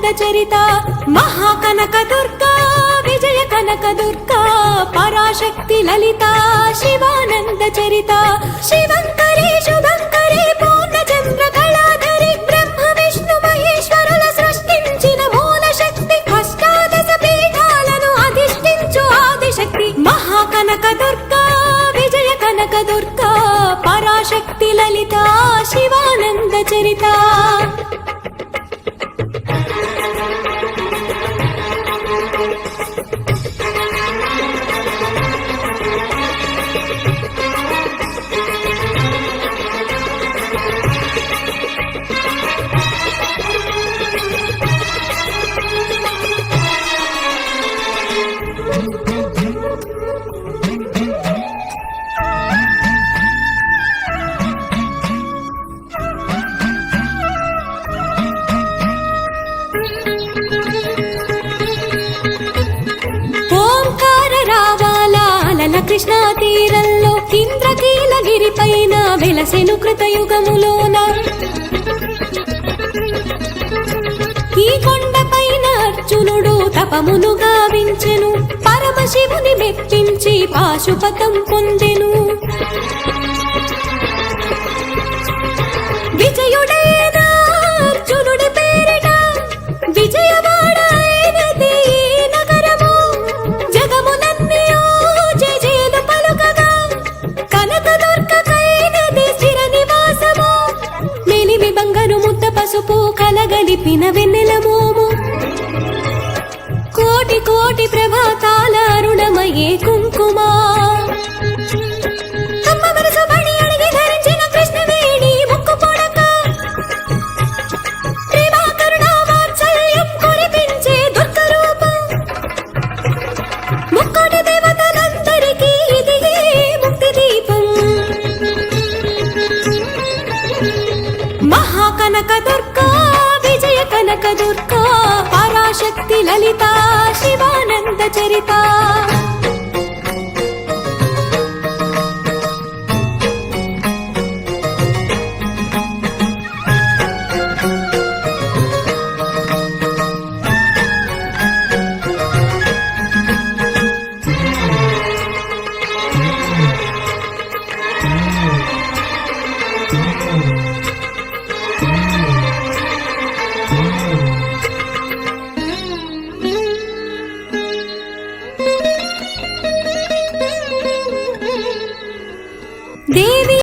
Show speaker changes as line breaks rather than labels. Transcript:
శివానంద చరిత మహాకనక దుర్గా విజయ కనక దుర్గా పరాశక్తి లలిత శివానంద చరిత శివంకరి శుభంకరి పూర్ణచంద్ర కళాధరి బ్రహ్మ విష్ణు మహేశ్వరుల సృష్టించిన మూల శక్తి అష్టాదశ పీఠాలను అధిష్ఠించు ఆదిశక్తి మహాకనక దుర్గా విజయ కనక దుర్గా పరాశక్తి లలిత శివానంద చరిత కృష్ణా తీరంలో ఇంద్రకీలగిరి పైన వెలసెను కృతయుగములోన ఈ కొండ పైన అర్జునుడు తపమును గావించెను పరమశివుని మెప్పించి పాశుపతం పొందెను విజయుడైన అర్జునుడి పేరిట విజయవాడ అయినది నగరము జగములన్నీ పసుపు కలగలిపిన వెన్నెల మోము కోటి కోటి ప్రభాతాల అరుణమయే కుంకుమా అమ్మ మనసు బడి అడిగి ధరించిన కృష్ణవేణి ముక్కు పొడక ప్రేమ కరుణ వాత్సల్యం కురిపించే దుర్గ రూపం ముక్కోటి దేవతలందరికీ ఇది ముక్తి దీపం మహాకనక దుర్గా విజయ కనక దుర్గా పరాశక్తి లలిత శివానంద చరిత